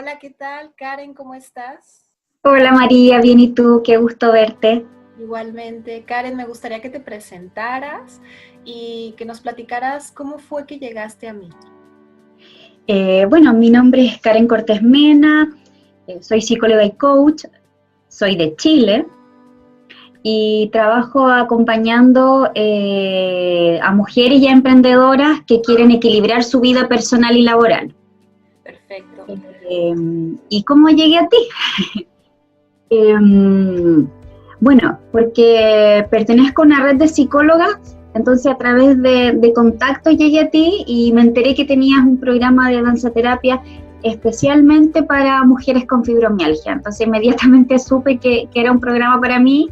Hola, ¿qué tal? Karen, ¿cómo estás? Hola María, bien y tú, qué gusto verte. Igualmente, Karen, me gustaría que te presentaras y que nos platicaras cómo fue que llegaste a mí. Bueno, mi nombre es Karen Cortés Mena, soy psicóloga y coach, soy de Chile y trabajo acompañando a mujeres y a emprendedoras que quieren equilibrar su vida personal y laboral. Perfecto. Eh, ¿Y cómo llegué a ti? Bueno, porque pertenezco a una red de psicólogas, entonces a través de contactos llegué a ti y me enteré que tenías un programa de danzaterapia especialmente para mujeres con fibromialgia. Entonces inmediatamente supe que era un programa para mí,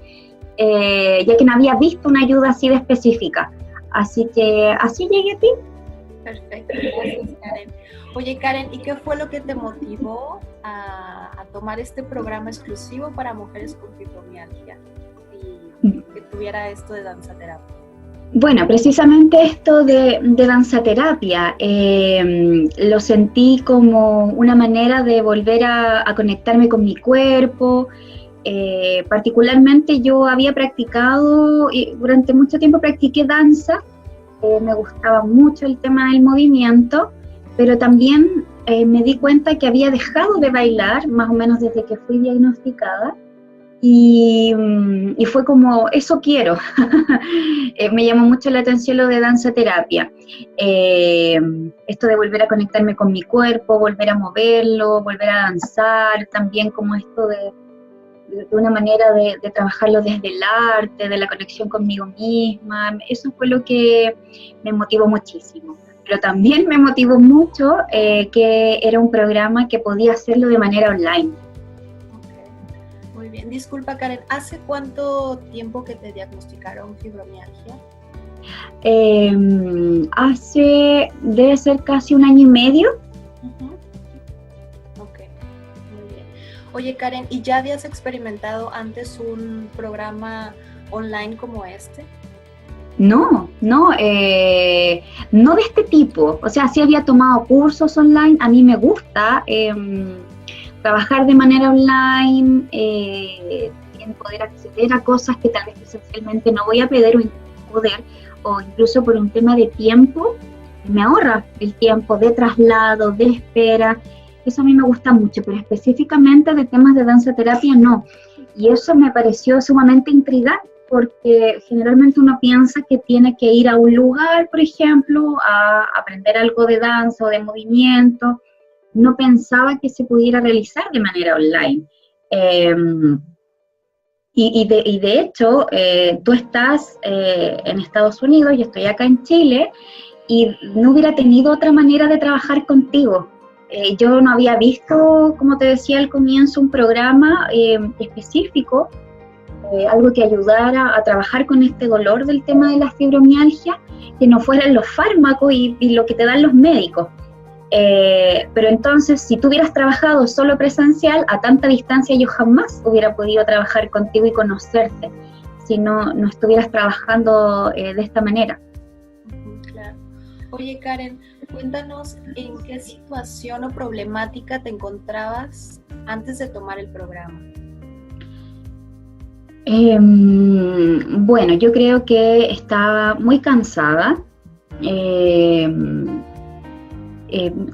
ya que no había visto una ayuda así de específica. Así que así llegué a ti. Perfecto, gracias, Karen. Oye, Karen, ¿y qué fue lo que te motivó a tomar este programa exclusivo para mujeres con fibromialgia y que tuviera esto de danzaterapia? Bueno, precisamente esto de danzaterapia, lo sentí como una manera de volver a conectarme con mi cuerpo. Particularmente yo había practicado, y durante mucho tiempo practiqué danza, me gustaba mucho el tema del movimiento, pero también me di cuenta que había dejado de bailar, más o menos desde que fui diagnosticada, y fue como, eso quiero. Me llamó mucho la atención lo de danzaterapia. Esto de volver a conectarme con mi cuerpo, volver a moverlo, volver a danzar, también como esto de una manera de trabajarlo desde el arte, de la conexión conmigo misma. Eso fue lo que me motivó muchísimo. Pero también me motivó mucho que era un programa que podía hacerlo de manera online. Muy bien, disculpa Karen, ¿hace cuánto tiempo que te diagnosticaron fibromialgia? Debe ser casi 1 año y medio. Ok, muy bien. Oye Karen, ¿y ya habías experimentado antes un programa online como este? No, no de este tipo. O sea, sí había tomado cursos online, a mí me gusta trabajar de manera online, en poder acceder a cosas que tal vez esencialmente no voy a poder, o incluso por un tema de tiempo, me ahorra el tiempo de traslado, de espera. Eso a mí me gusta mucho, pero específicamente de temas de danzaterapia no. Y eso me pareció sumamente intrigante, porque generalmente uno piensa que tiene que ir a un lugar, por ejemplo, a aprender algo de danza o de movimiento. No pensaba que se pudiera realizar de manera online. De hecho, tú estás en Estados Unidos, yo estoy acá en Chile, y no hubiera tenido otra manera de trabajar contigo. Yo no había visto, como te decía al comienzo, un programa específico, algo que ayudara a trabajar con este dolor del tema de la fibromialgia, que no fueran los fármacos y lo que te dan los médicos. Pero entonces, si tú hubieras trabajado solo presencial, a tanta distancia yo jamás hubiera podido trabajar contigo y conocerte, si no estuvieras trabajando de esta manera. Claro. Oye Karen, cuéntanos en qué situación o problemática te encontrabas antes de tomar el programa. Bueno, yo creo que estaba muy cansada.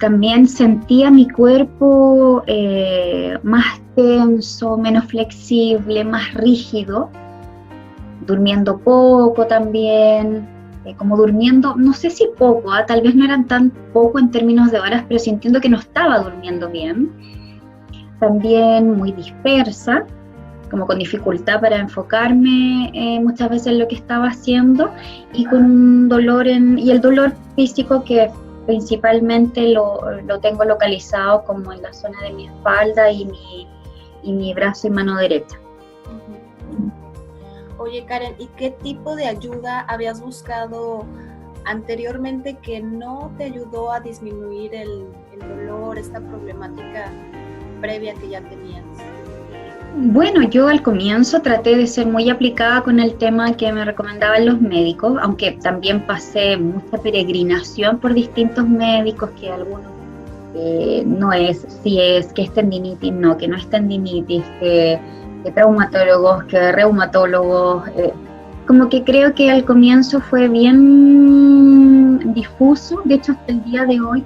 También sentía mi cuerpo más tenso, menos flexible, más rígido, durmiendo poco también, como durmiendo, no sé si poco, tal vez no eran tan poco en términos de horas, pero sintiendo que no estaba durmiendo bien. También muy dispersa, como con dificultad para enfocarme muchas veces en lo que estaba haciendo, y con un dolor y el dolor físico que principalmente lo tengo localizado como en la zona de mi espalda y mi brazo y mano derecha. Oye Karen, ¿y qué tipo de ayuda habías buscado anteriormente que no te ayudó a disminuir el dolor, esta problemática previa que ya tenías? Bueno, yo al comienzo traté de ser muy aplicada con el tema que me recomendaban los médicos, aunque también pasé mucha peregrinación por distintos médicos, que algunos no es, si es, que es tendinitis, no, que no es tendinitis, que traumatólogos, que reumatólogos, como que creo que al comienzo fue bien difuso, de hecho hasta el día de hoy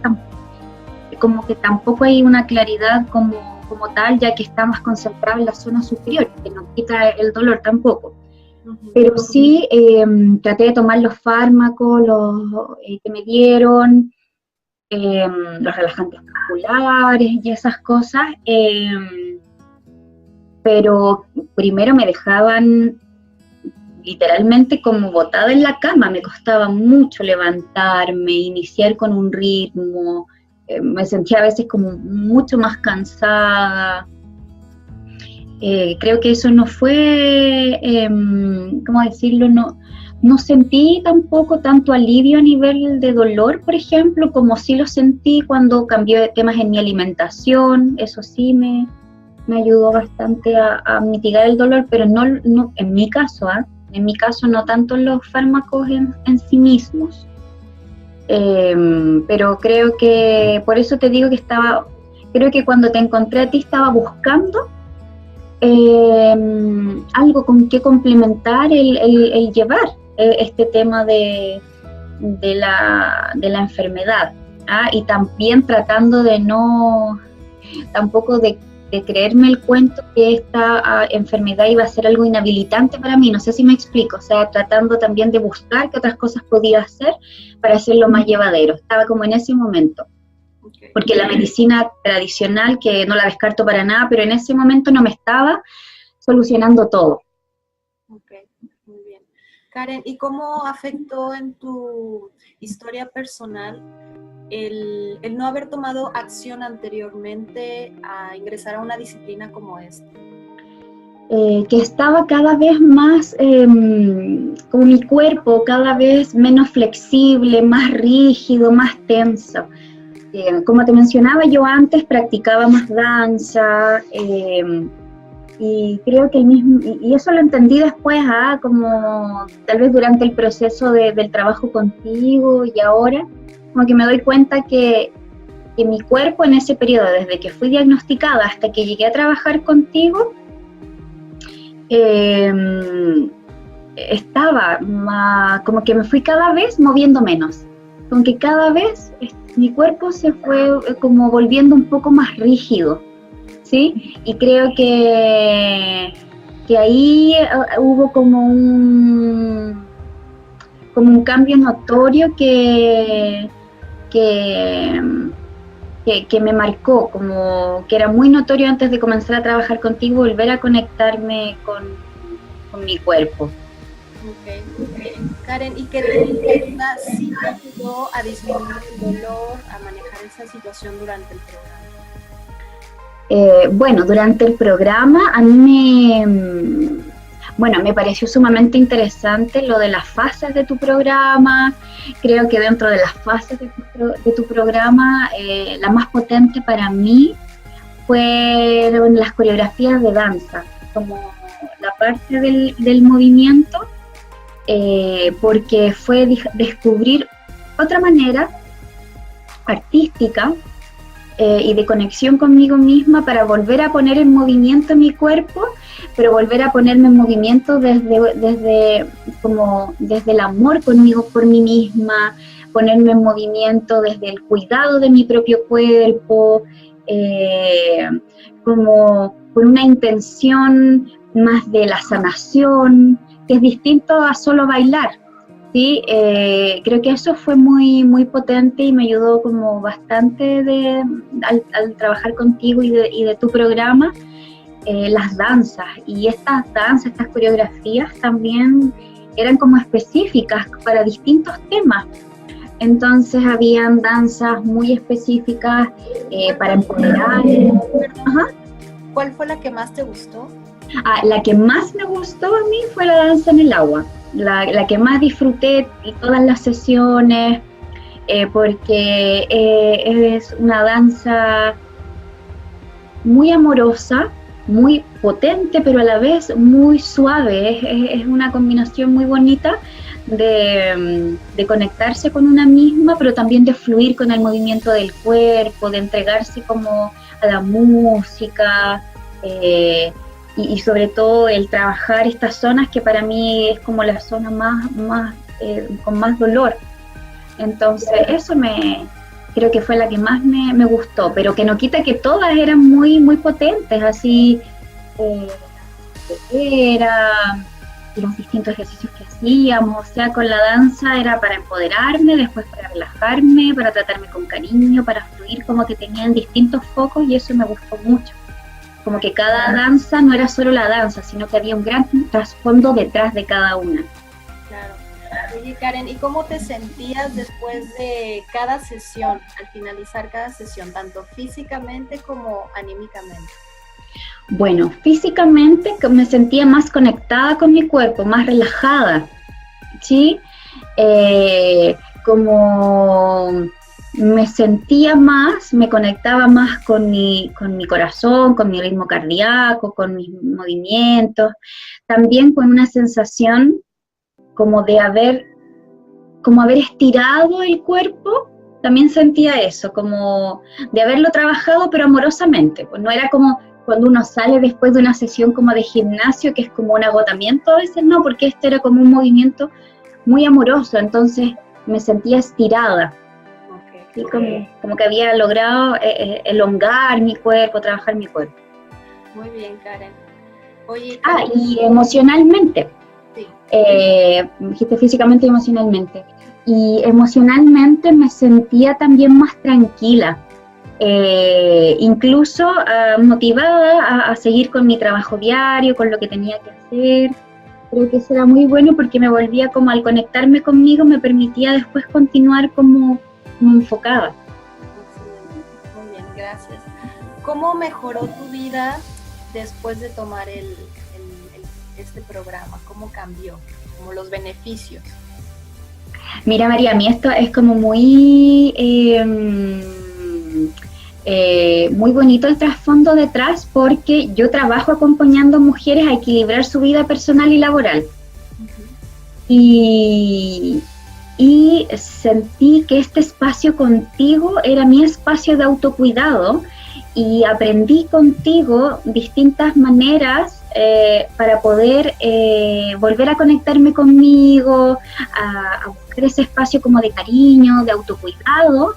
como que tampoco hay una claridad como tal, ya que está más concentrado en la zona superior, que no quita el dolor tampoco. Pero sí traté de tomar los fármacos que me dieron, los relajantes musculares y esas cosas, pero primero me dejaban literalmente como botada en la cama, me costaba mucho levantarme, iniciar con un ritmo, me sentía a veces como mucho más cansada. Creo que eso no fue, ¿cómo decirlo? No sentí tampoco tanto alivio a nivel de dolor, por ejemplo, como sí lo sentí cuando cambié de temas en mi alimentación. Eso sí me ayudó bastante a mitigar el dolor, pero no en mi caso, en mi caso no tanto los fármacos en sí mismos. Pero creo que, por eso te digo que creo que cuando te encontré a ti estaba buscando algo con que complementar el llevar este tema de la enfermedad, y también tratando de tampoco de creerme el cuento que esta enfermedad iba a ser algo inhabilitante para mí, no sé si me explico, o sea, tratando también de buscar qué otras cosas podía hacer para hacerlo más llevadero, estaba como en ese momento. Porque la medicina tradicional, que no la descarto para nada, pero en ese momento no me estaba solucionando todo. Ok, muy bien. Karen, ¿y cómo afectó en tu historia personal el no haber tomado acción anteriormente a ingresar a una disciplina como esta? Que estaba cada vez más, como mi cuerpo, cada vez menos flexible, más rígido, más tenso. Como te mencionaba, yo antes practicaba más danza, y creo que y eso lo entendí después, como tal vez durante el proceso del trabajo contigo, y ahora como que me doy cuenta que mi cuerpo en ese periodo, desde que fui diagnosticada hasta que llegué a trabajar contigo, estaba como que me fui cada vez moviendo menos, como que cada vez mi cuerpo se fue como volviendo un poco más rígido, ¿sí? Y creo que ahí hubo como un cambio notorio que me marcó, como que era muy notorio antes de comenzar a trabajar contigo, volver a conectarme con mi cuerpo. Okay. Karen, ¿y qué técnica sí te ayudó a disminuir el dolor, a manejar esa situación durante el programa? Bueno, durante el programa a mí me pareció sumamente interesante lo de las fases de tu programa. Creo que dentro de las fases de tu programa, la más potente para mí fueron las coreografías de danza, como la parte del movimiento, porque fue descubrir otra manera artística y de conexión conmigo misma para volver a poner en movimiento mi cuerpo, pero volver a ponerme en movimiento desde el amor conmigo, por mí misma, ponerme en movimiento desde el cuidado de mi propio cuerpo, como con una intención más de la sanación, que es distinto a solo bailar, ¿sí? Creo que eso fue muy, muy potente y me ayudó como bastante al trabajar contigo y de tu programa, las danzas. Y estas coreografías también eran como específicas para distintos temas. Entonces habían danzas muy específicas para empoderar. Ajá. ¿Cuál fue la que más te gustó? La que más me gustó a mí fue la danza en el agua, la que más disfruté todas las sesiones, porque es una danza muy amorosa, muy potente, pero a la vez muy suave. Es una combinación muy bonita de conectarse con una misma, pero también de fluir con el movimiento del cuerpo, de entregarse como a la música, y sobre todo el trabajar estas zonas que para mí es como la zona con más dolor. Entonces eso creo que fue la que más me gustó, pero que no quita que todas eran muy, muy potentes, así era los distintos ejercicios que hacíamos, o sea, con la danza era para empoderarme, después para relajarme, para tratarme con cariño, para fluir, como que tenían distintos focos y eso me gustó mucho. Como que cada danza no era solo la danza, sino que había un gran trasfondo detrás de cada una. Claro. Oye, Karen, ¿y cómo te sentías después de cada sesión, al finalizar cada sesión, tanto físicamente como anímicamente? Bueno, físicamente me sentía más conectada con mi cuerpo, más relajada, ¿sí? Como me sentía más, me conectaba más con mi corazón, con mi ritmo cardíaco, con mis movimientos, también con una sensación como de haber estirado el cuerpo, también sentía eso, como de haberlo trabajado pero amorosamente, pues no era como cuando uno sale después de una sesión como de gimnasio, que es como un agotamiento, a veces no, porque este era como un movimiento muy amoroso, entonces me sentía estirada, ¿sí? Como que había logrado elongar mi cuerpo, trabajar mi cuerpo. Muy bien, Karen. Oye, Karen. Y emocionalmente, sí. Dijiste físicamente y emocionalmente, y emocionalmente me sentía también más tranquila, incluso motivada a seguir con mi trabajo diario, con lo que tenía que hacer. Creo que eso era muy bueno porque me volvía como al conectarme conmigo, me permitía después continuar como enfocada. Muy bien, gracias. ¿Cómo mejoró tu vida después de tomar este programa? ¿Cómo cambió? Como los beneficios. Mira, María, a mí esto es como muy muy bonito el trasfondo detrás, porque yo trabajo acompañando mujeres a equilibrar su vida personal y laboral. Y sentí que este espacio contigo era mi espacio de autocuidado y aprendí contigo distintas maneras para poder volver a conectarme conmigo, a buscar ese espacio como de cariño, de autocuidado,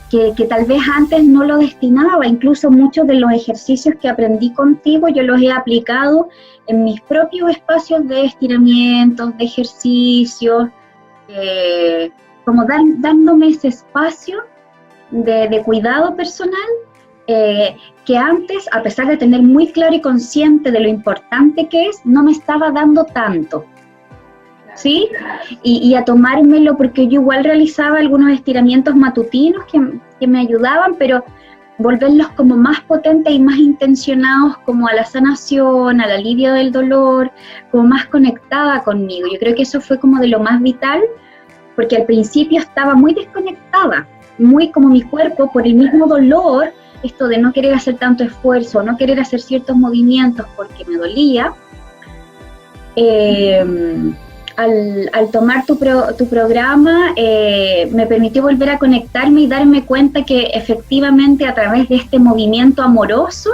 que tal vez antes no lo destinaba. Incluso muchos de los ejercicios que aprendí contigo yo los he aplicado en mis propios espacios de estiramientos, de ejercicios, como dándome ese espacio de cuidado personal, que antes, a pesar de tener muy claro y consciente de lo importante que es, no me estaba dando tanto, ¿sí? Y a tomármelo, porque yo igual realizaba algunos estiramientos matutinos que me ayudaban, pero volverlos como más potentes y más intencionados como a la sanación, al alivio del dolor, como más conectada conmigo. Yo creo que eso fue como de lo más vital, porque al principio estaba muy desconectada, muy como mi cuerpo, por el mismo dolor, esto de no querer hacer tanto esfuerzo, no querer hacer ciertos movimientos porque me dolía. Al tomar tu programa, me permitió volver a conectarme y darme cuenta que efectivamente a través de este movimiento amoroso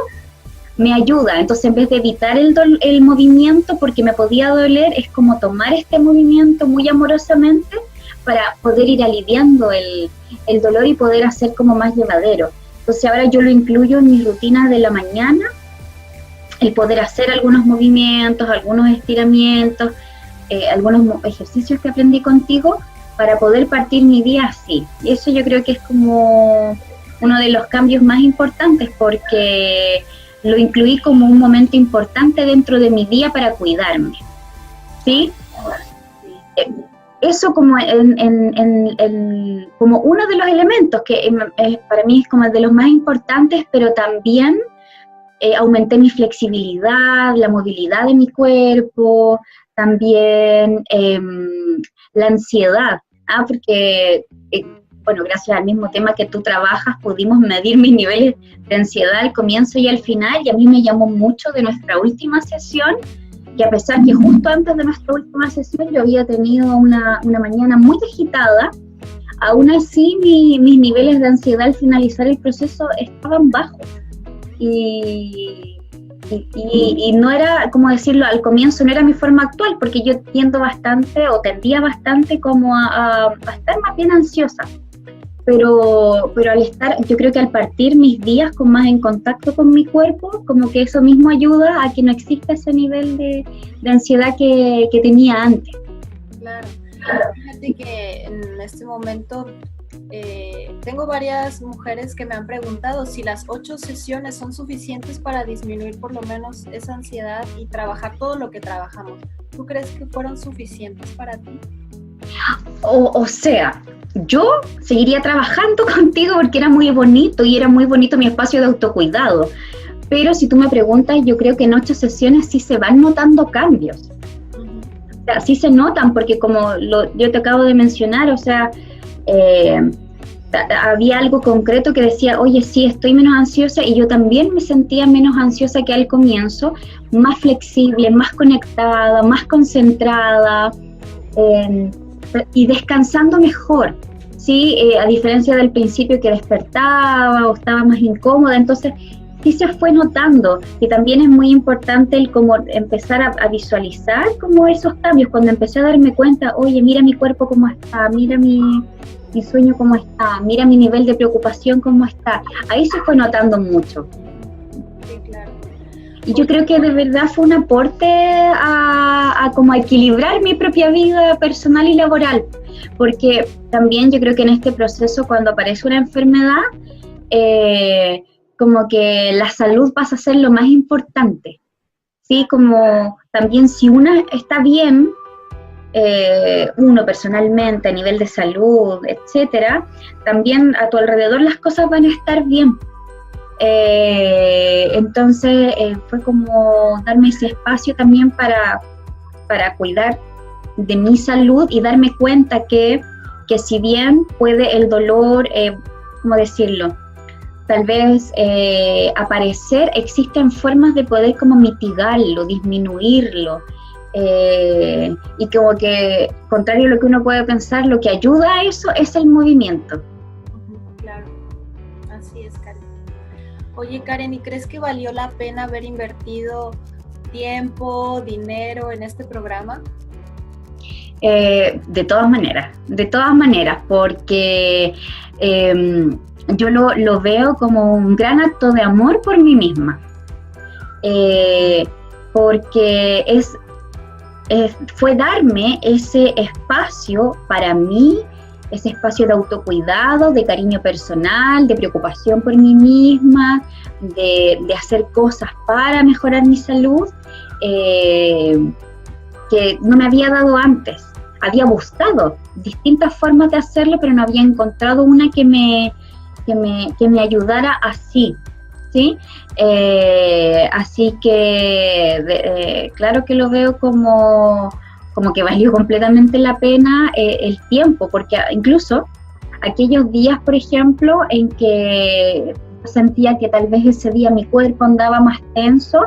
me ayuda. Entonces, en vez de evitar el movimiento porque me podía doler, es como tomar este movimiento muy amorosamente para poder ir aliviando el dolor y poder hacer como más llevadero. Entonces ahora yo lo incluyo en mis rutinas de la mañana, el poder hacer algunos movimientos, algunos estiramientos, algunos ejercicios que aprendí contigo para poder partir mi día así. Y eso yo creo que es como uno de los cambios más importantes, porque lo incluí como un momento importante dentro de mi día para cuidarme, ¿sí? Eso como como uno de los elementos que para mí es como de los más importantes, pero también aumenté mi flexibilidad, la movilidad de mi cuerpo, también la ansiedad, porque bueno, gracias al mismo tema que tú trabajas, pudimos medir mis niveles de ansiedad al comienzo y al final, y a mí me llamó mucho de nuestra última sesión, que a pesar que justo antes de nuestra última sesión yo había tenido una mañana muy agitada, aún así mis niveles de ansiedad al finalizar el proceso estaban bajos. Y no era, como decirlo, al comienzo no era mi forma actual, porque yo tendía bastante como a estar más bien ansiosa. Pero yo creo que al partir mis días con más en contacto con mi cuerpo, como que eso mismo ayuda a que no exista ese nivel de ansiedad que tenía antes. Claro. Fíjate que en este momento tengo varias mujeres que me han preguntado si las 8 sesiones son suficientes para disminuir por lo menos esa ansiedad y trabajar todo lo que trabajamos. ¿Tú crees que fueron suficientes para ti? O sea, yo seguiría trabajando contigo porque era muy bonito y era muy bonito mi espacio de autocuidado. Pero si tú me preguntas, yo creo que en 8 sesiones sí se van notando cambios. O sea, sí se notan porque como yo te acabo de mencionar, o sea, había algo concreto que decía, oye, sí, estoy menos ansiosa, y yo también me sentía menos ansiosa que al comienzo, más flexible, más conectada, más concentrada, y descansando mejor, ¿sí? A diferencia del principio que despertaba o estaba más incómoda, entonces sí se fue notando, y también es muy importante el como empezar a visualizar como esos cambios, cuando empecé a darme cuenta, oye, mira mi cuerpo cómo está, mira mi sueño cómo está, mira mi nivel de preocupación cómo está, ahí se fue notando mucho. Sí, claro. Y yo creo que de verdad fue un aporte a como a equilibrar mi propia vida personal y laboral, porque también yo creo que en este proceso cuando aparece una enfermedad, como que la salud pasa a ser lo más importante, ¿sí? Como también si una está bien, uno personalmente, a nivel de salud, etcétera, también a tu alrededor las cosas van a estar bien. Entonces fue como darme ese espacio también para cuidar de mi salud y darme cuenta que si bien puede el dolor, ¿cómo decirlo?, tal vez aparecer, existen formas de poder como mitigarlo, disminuirlo, y como que, contrario a lo que uno puede pensar, lo que ayuda a eso es el movimiento. Claro, así es, Karen. Oye, Karen, ¿y crees que valió la pena haber invertido tiempo, dinero en este programa? De todas maneras, porque yo lo veo como un gran acto de amor por mí misma, porque fue darme ese espacio para mí, ese espacio de autocuidado, de cariño personal, de preocupación por mí misma, de hacer cosas para mejorar mi salud, que no me había dado antes. Había buscado distintas formas de hacerlo, pero no había encontrado una que me ayudara así, ¿sí? Así que claro que lo veo como que valió completamente la pena el tiempo, porque incluso aquellos días, por ejemplo, en que sentía que tal vez ese día mi cuerpo andaba más tenso,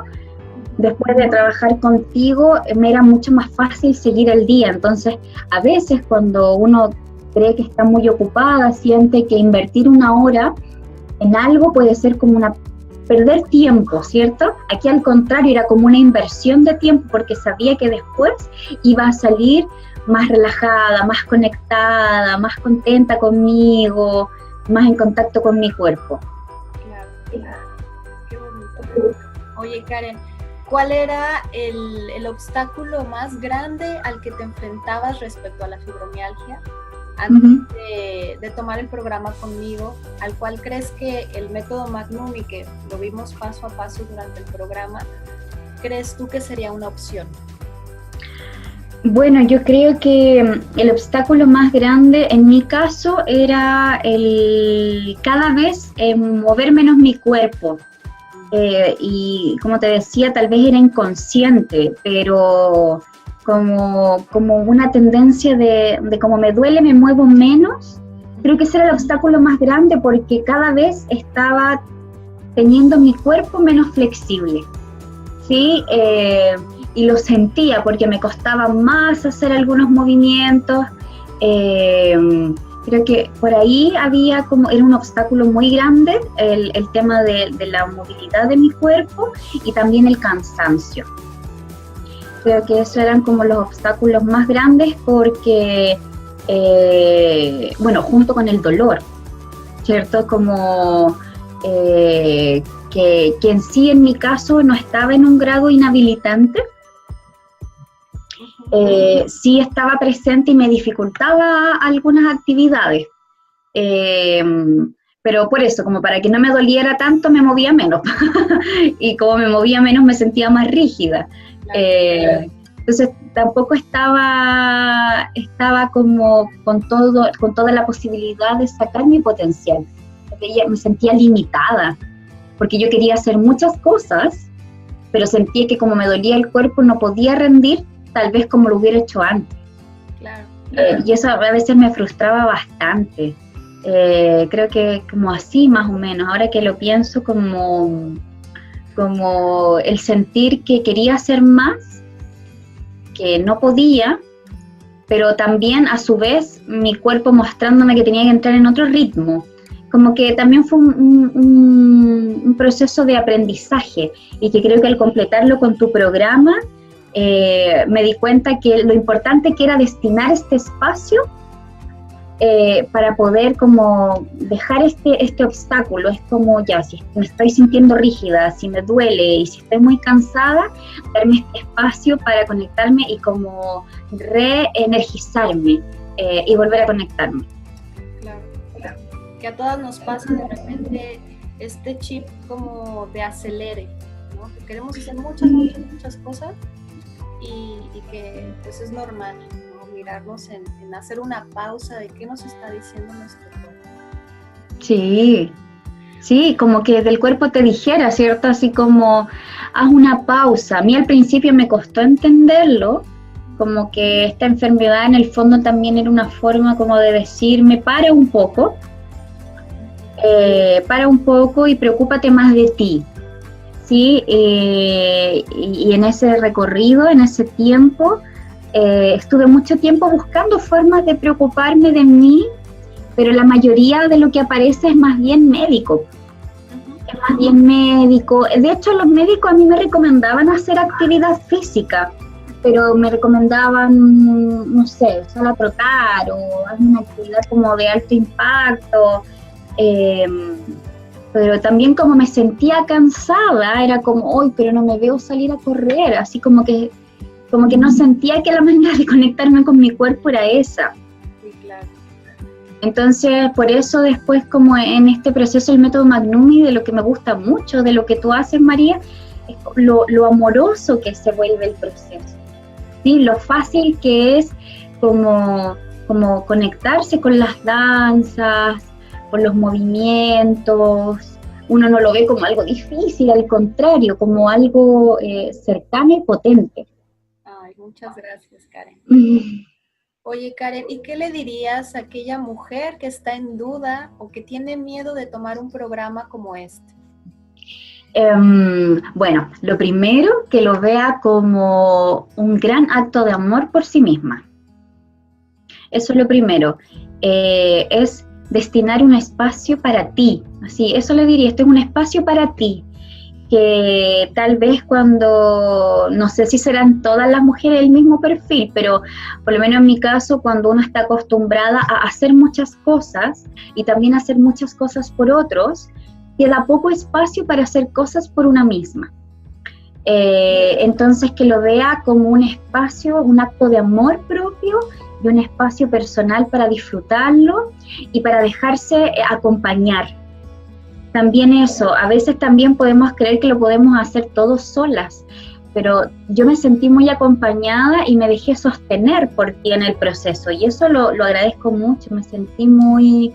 después de trabajar contigo me era mucho más fácil seguir el día. Entonces, a veces cuando uno cree que está muy ocupada, siente que invertir una hora en algo puede ser como perder tiempo, ¿cierto? Aquí al contrario, era como una inversión de tiempo, porque sabía que después iba a salir más relajada, más conectada, más contenta conmigo, más en contacto con mi cuerpo. Claro. Qué bonito. Oye, Karen, ¿cuál era el obstáculo más grande al que te enfrentabas respecto a la fibromialgia antes de tomar el programa conmigo? ¿Al cual crees que el método Magnum, y que lo vimos paso a paso durante el programa, crees tú que sería una opción? Bueno, yo creo que el obstáculo más grande en mi caso era cada vez mover menos mi cuerpo. Y como te decía, tal vez era inconsciente, pero como una tendencia de como me duele, me muevo menos, creo que ese era el obstáculo más grande porque cada vez estaba teniendo mi cuerpo menos flexible, ¿sí? Y lo sentía porque me costaba más hacer algunos movimientos. Creo que por ahí era un obstáculo muy grande el tema de la movilidad de mi cuerpo y también el cansancio. Creo que esos eran como los obstáculos más grandes porque, junto con el dolor, ¿cierto? Como que en sí en mi caso no estaba en un grado inhabilitante, sí estaba presente y me dificultaba algunas actividades, pero por eso, como para que no me doliera tanto, me movía menos, y como me movía menos me sentía más rígida, entonces tampoco estaba como con toda la posibilidad de sacar mi potencial, me sentía limitada, porque yo quería hacer muchas cosas, pero sentía que como me dolía el cuerpo no podía rendir tal vez como lo hubiera hecho antes. Claro. Y eso a veces me frustraba bastante. Creo que como así más o menos, ahora que lo pienso como el sentir que quería hacer más, que no podía, pero también a su vez mi cuerpo mostrándome que tenía que entrar en otro ritmo. Como que también fue un proceso de aprendizaje y que creo que al completarlo con tu programa, me di cuenta que lo importante que era destinar este espacio para poder como dejar este obstáculo. Es como ya, si me estoy sintiendo rígida, si me duele y si estoy muy cansada, darme este espacio para conectarme y como reenergizarme y volver a conectarme. Claro, que a todas nos pasa de repente este chip como de acelere, ¿no? Que queremos hacer muchas cosas y que pues es normal, ¿no? Mirarnos en hacer una pausa de qué nos está diciendo nuestro cuerpo. Sí, como que del cuerpo te dijera, ¿cierto? Así como, haz una pausa. A mí al principio me costó entenderlo, como que esta enfermedad en el fondo también era una forma como de decirme, para un poco y preocúpate más de ti. Sí, y en ese recorrido, en ese tiempo, estuve mucho tiempo buscando formas de preocuparme de mí, pero la mayoría de lo que aparece es más bien médico. Es más bien médico. De hecho, los médicos a mí me recomendaban hacer actividad física, pero me recomendaban, no sé, sal a trotar o hacer una actividad como de alto impacto. Pero también como me sentía cansada, era como, hoy, pero no me veo salir a correr, así como que no sentía que la manera de conectarme con mi cuerpo era esa. Sí, claro. Entonces, por eso después como en este proceso del método Magnumi, de lo que me gusta mucho, de lo que tú haces, María, es lo amoroso que se vuelve el proceso, ¿sí? Lo fácil que es como conectarse con las danzas, con los movimientos. Uno no lo ve como algo difícil, al contrario, como algo cercano y potente. Ay, muchas gracias, Karen. Oye, Karen, ¿y qué le dirías a aquella mujer que está en duda o que tiene miedo de tomar un programa como este? Bueno, lo primero, que lo vea como un gran acto de amor por sí misma. Eso es lo primero. Es destinar un espacio para ti, así, eso le diría, este es un espacio para ti, que tal vez cuando, no sé si serán todas las mujeres el mismo perfil, pero por lo menos en mi caso, cuando uno está acostumbrada a hacer muchas cosas y también hacer muchas cosas por otros, queda poco espacio para hacer cosas por una misma. Entonces que lo vea como un espacio, un acto de amor propio y un espacio personal para disfrutarlo y para dejarse acompañar. También eso, a veces también podemos creer que lo podemos hacer todos solas, pero yo me sentí muy acompañada y me dejé sostener por ti en el proceso y eso lo agradezco mucho, me sentí muy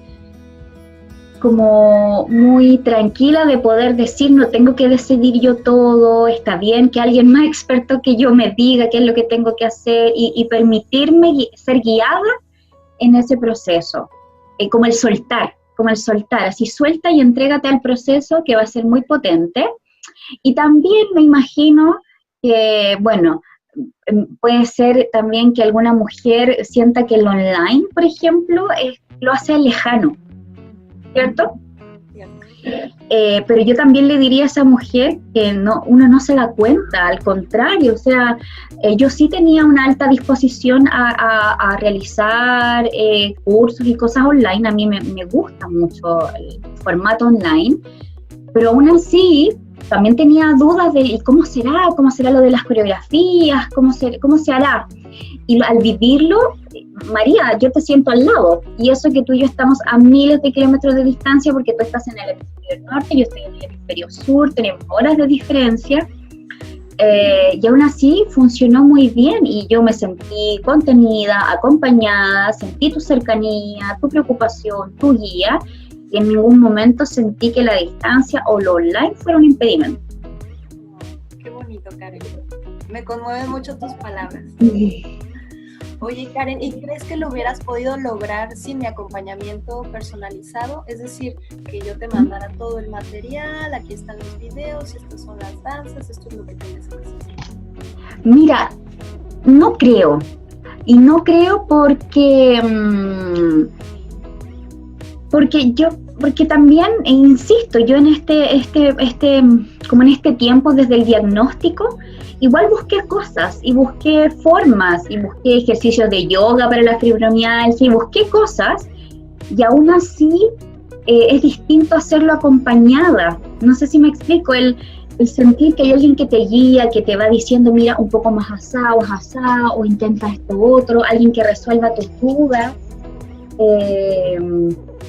tranquila de poder decir, no tengo que decidir yo todo, está bien que alguien más experto que yo me diga qué es lo que tengo que hacer y permitirme ser guiada en ese proceso. como el soltar, así suelta y entrégate al proceso que va a ser muy potente. Y también me imagino que, bueno, puede ser también que alguna mujer sienta que el online, por ejemplo, lo hace lejano, ¿cierto? Pero yo también le diría a esa mujer que uno no se da cuenta, al contrario, o sea, yo sí tenía una alta disposición a realizar cursos y cosas online. A mí me gusta mucho el formato online, pero aún así también tenía dudas de cómo será lo de las coreografías, cómo se hará. Y al vivirlo, María, yo te siento al lado, y eso que tú y yo estamos a miles de kilómetros de distancia, porque tú estás en el hemisferio norte, yo estoy en el hemisferio sur, tenemos horas de diferencia, y aún así funcionó muy bien, y yo me sentí contenida, acompañada, sentí tu cercanía, tu preocupación, tu guía, y en ningún momento sentí que la distancia o lo online fuera un impedimento. Qué bonito, Karen. Me conmueven mucho tus palabras. Oye, Karen, ¿y crees que lo hubieras podido lograr sin mi acompañamiento personalizado? Es decir, que yo te mandara todo el material, aquí están los videos, estas son las danzas, esto es lo que tienes que hacer. Mira, no creo. Y no creo porque también, insisto, yo en como en este tiempo desde el diagnóstico, igual busqué cosas y busqué formas y busqué ejercicios de yoga para la fibromialgia y busqué cosas, y aún así es distinto hacerlo acompañada. No sé si me explico, el sentir que hay alguien que te guía, que te va diciendo, mira, un poco más asado, o intenta esto otro, alguien que resuelva tus dudas.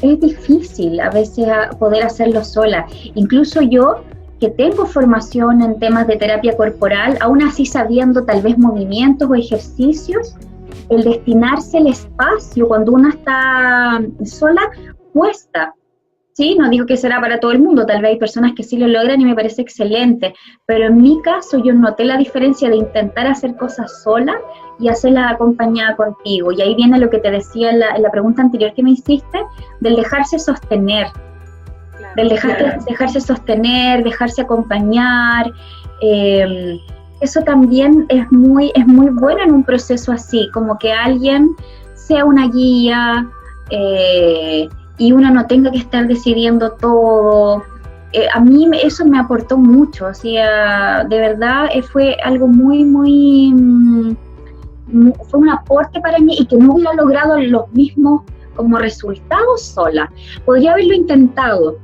Es difícil a veces poder hacerlo sola. Incluso yo, que tengo formación en temas de terapia corporal, aún así sabiendo tal vez movimientos o ejercicios, el destinarse el espacio cuando uno está sola cuesta. Sí, no digo que será para todo el mundo, tal vez hay personas que sí lo logran y me parece excelente, pero en mi caso yo noté la diferencia de intentar hacer cosas sola y hacerlas acompañada contigo. Y ahí viene lo que te decía en la pregunta anterior que me hiciste, del dejarse sostener, del dejarse sostener, dejarse acompañar. Eso también es muy bueno en un proceso así, como que alguien sea una guía, y uno no tenga que estar decidiendo todo. A mí eso me aportó mucho, o sea, de verdad fue algo fue un aporte para mí, y que no hubiera logrado los mismos como resultados sola. Podría haberlo intentado,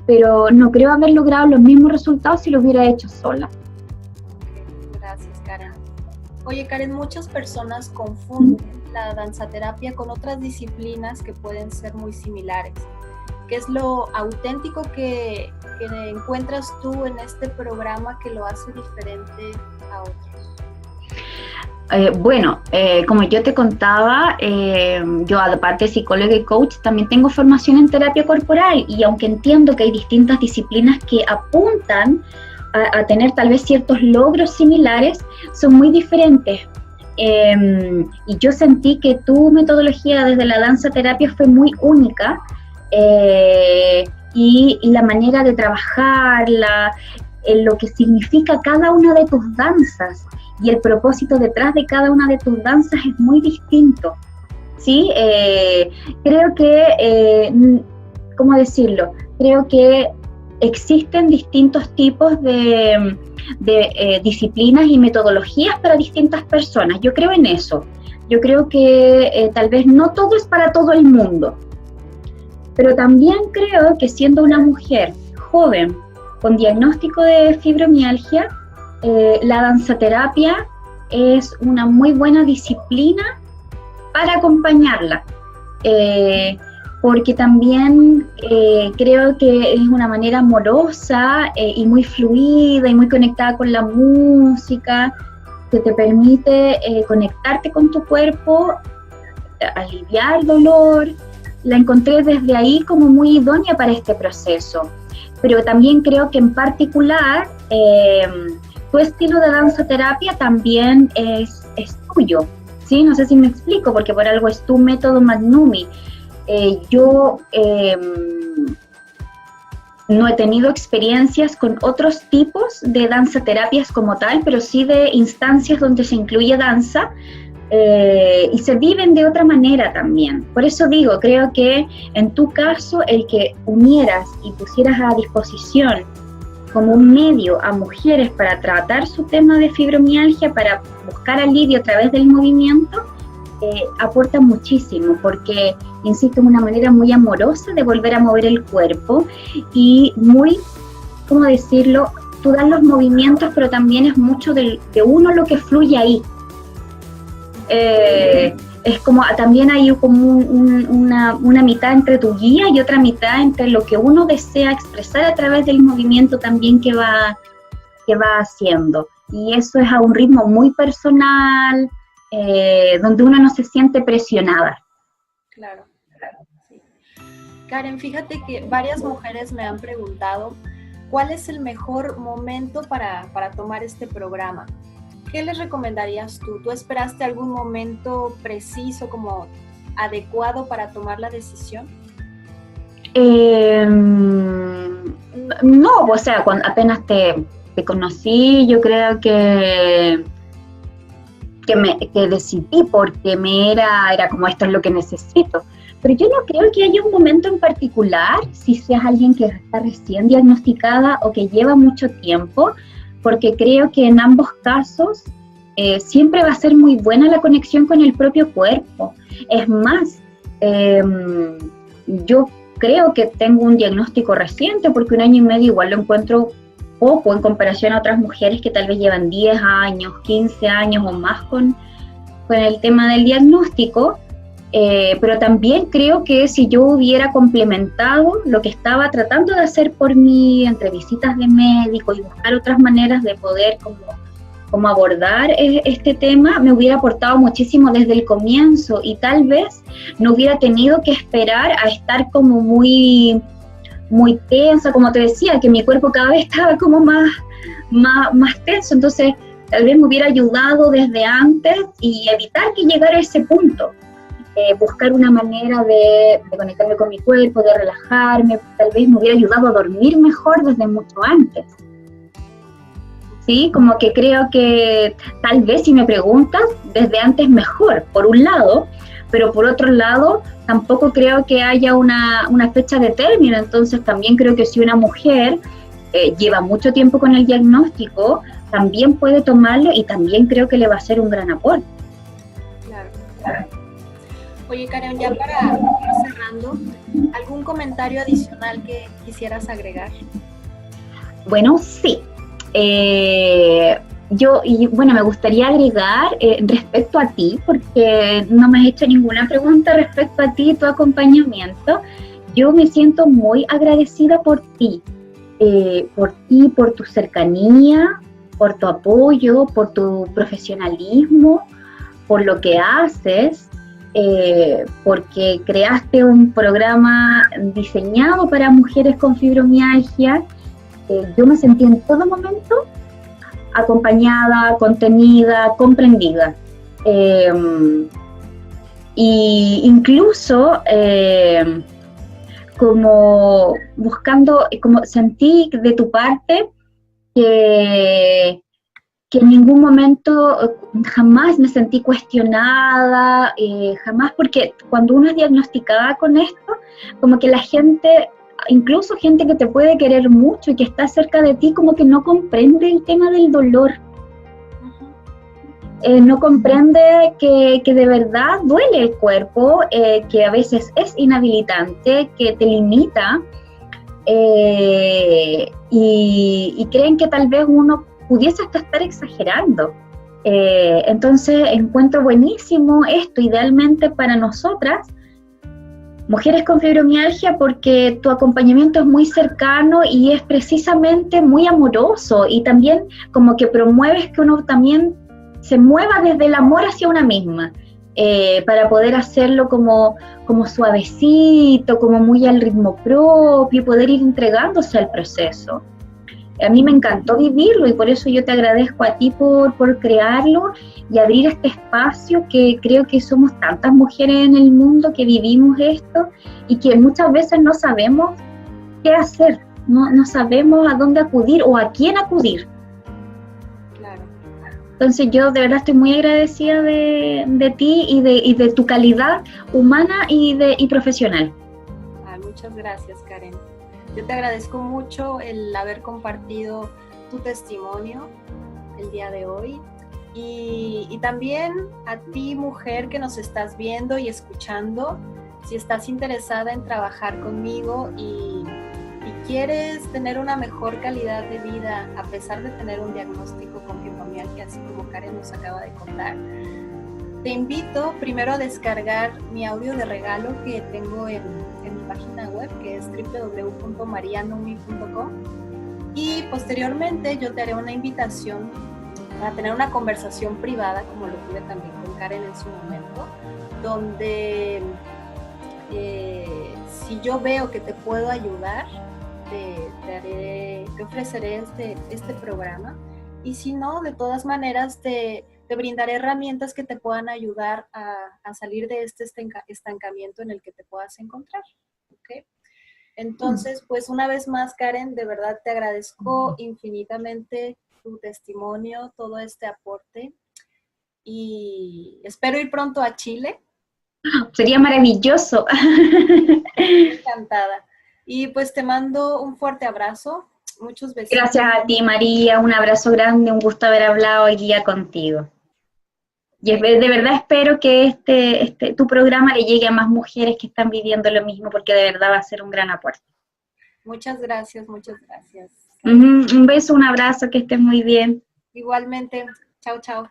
pero no creo haber logrado los mismos resultados si lo hubiera hecho sola. Gracias, Karen. Oye, Karen, muchas personas confunden la danzaterapia con otras disciplinas que pueden ser muy similares. ¿Qué es lo auténtico que encuentras tú en este programa que lo hace diferente a otros? Como yo te contaba, yo aparte de psicóloga y coach, también tengo formación en terapia corporal, y aunque entiendo que hay distintas disciplinas que apuntan a tener tal vez ciertos logros similares, son muy diferentes. Y yo sentí que tu metodología desde la danza terapia fue muy única, y la manera de trabajarla, lo que significa cada una de tus danzas y el propósito detrás de cada una de tus danzas es muy distinto, ¿sí? Creo que, ¿cómo decirlo? Creo que existen distintos tipos de disciplinas y metodologías para distintas personas. Yo creo en eso. Yo creo que tal vez no todo es para todo el mundo, pero también creo que siendo una mujer joven con diagnóstico de fibromialgia, la danzaterapia es una muy buena disciplina para acompañarla, porque también creo que es una manera amorosa y muy fluida y muy conectada con la música, que te permite conectarte con tu cuerpo, aliviar el dolor. La encontré desde ahí como muy idónea para este proceso, pero también creo que en particular tu estilo de danzaterapia también es tuyo, ¿sí? No sé si me explico, porque por algo es tu método Magnumi. Yo no he tenido experiencias con otros tipos de danzaterapias como tal, pero sí de instancias donde se incluye danza y se viven de otra manera también. Por eso digo, creo que en tu caso el que unieras y pusieras a disposición como un medio a mujeres para tratar su tema de fibromialgia, para buscar alivio a través del movimiento, aporta muchísimo, porque, insisto, es una manera muy amorosa de volver a mover el cuerpo y muy, ¿cómo decirlo? Tú das los movimientos, pero también es mucho de uno lo que fluye ahí. Es como, también hay como una mitad entre tu guía y otra mitad entre lo que uno desea expresar a través del movimiento también que va haciendo. Y eso es a un ritmo muy personal, donde uno no se siente presionada. Claro, sí. Karen, fíjate que varias mujeres me han preguntado cuál es el mejor momento para tomar este programa. ¿Qué les recomendarías tú? ¿Tú esperaste algún momento preciso, como adecuado para tomar la decisión? No, o sea, cuando apenas te conocí, yo creo que decidí porque era como esto es lo que necesito. Pero yo no creo que haya un momento en particular, si seas alguien que está recién diagnosticada o que lleva mucho tiempo, porque creo que en ambos casos siempre va a ser muy buena la conexión con el propio cuerpo. Es más, yo creo que tengo un diagnóstico reciente, porque 1 año y medio igual lo encuentro poco en comparación a otras mujeres que tal vez llevan 10 años, 15 años o más con el tema del diagnóstico, pero también creo que si yo hubiera complementado lo que estaba tratando de hacer por mí entre visitas de médico y buscar otras maneras de poder como abordar este tema, me hubiera aportado muchísimo desde el comienzo y tal vez no hubiera tenido que esperar a estar como muy tensa, como te decía, que mi cuerpo cada vez estaba como más tenso, entonces tal vez me hubiera ayudado desde antes y evitar que llegara a ese punto. Buscar una manera de conectarme con mi cuerpo, de relajarme, tal vez me hubiera ayudado a dormir mejor desde mucho antes. Sí, como que creo que tal vez si me preguntas, desde antes mejor, por un lado, pero por otro lado, tampoco creo que haya una fecha de término, entonces también creo que si una mujer lleva mucho tiempo con el diagnóstico, también puede tomarlo y también creo que le va a ser un gran aporte. Claro. Oye, Karen, ya para ir cerrando, ¿algún comentario adicional que quisieras agregar? Bueno, sí. Me gustaría agregar respecto a ti, porque no me has hecho ninguna pregunta respecto a ti y tu acompañamiento. Yo me siento muy agradecida por ti, por tu cercanía, por tu apoyo, por tu profesionalismo, por lo que haces, porque creaste un programa diseñado para mujeres con fibromialgia. Yo me sentí en todo momento acompañada, contenida, comprendida. Y incluso como buscando, como sentí de tu parte que en ningún momento jamás me sentí cuestionada, jamás, porque cuando uno es diagnosticada con esto, como que la gente, incluso gente que te puede querer mucho y que está cerca de ti, como que no comprende el tema del dolor. No comprende que de verdad duele el cuerpo, que a veces es inhabilitante, que te limita, y creen que tal vez uno pudiese hasta estar exagerando. Entonces encuentro buenísimo esto, idealmente para nosotras, mujeres con fibromialgia, porque tu acompañamiento es muy cercano y es precisamente muy amoroso, y también como que promueves que uno también se mueva desde el amor hacia una misma, para poder hacerlo como suavecito, como muy al ritmo propio, y poder ir entregándose al proceso. A mí me encantó vivirlo y por eso yo te agradezco a ti por crearlo y abrir este espacio que creo que somos tantas mujeres en el mundo que vivimos esto y que muchas veces no sabemos qué hacer, no sabemos a dónde acudir o a quién acudir. Claro. Entonces yo de verdad estoy muy agradecida de ti y de tu calidad humana y profesional. Muchas gracias, Karen. Yo te agradezco mucho el haber compartido tu testimonio el día de hoy y también a ti, mujer, que nos estás viendo y escuchando, si estás interesada en trabajar conmigo y quieres tener una mejor calidad de vida a pesar de tener un diagnóstico con fibromialgia, así como Karen nos acaba de contar, te invito primero a descargar mi audio de regalo que tengo en mi página web, que es www.marianumi.com, y posteriormente yo te haré una invitación para tener una conversación privada, como lo tuve también con Karen en su momento, donde si yo veo que te puedo ayudar, te ofreceré este programa, y si no, de todas maneras te brindaré herramientas que te puedan ayudar a salir de este estancamiento en el que te puedas encontrar. ¿Okay? Entonces, pues una vez más, Karen, de verdad te agradezco infinitamente tu testimonio, todo este aporte, y espero ir pronto a Chile. Sería maravilloso. Encantada. Y pues te mando un fuerte abrazo, muchos besitos. Gracias a ti, María, un abrazo grande, un gusto haber hablado hoy día contigo. Y de verdad espero que tu programa le llegue a más mujeres que están viviendo lo mismo, porque de verdad va a ser un gran aporte. Muchas gracias, muchas gracias. Un beso, un abrazo, que estén muy bien. Igualmente, chao, chao.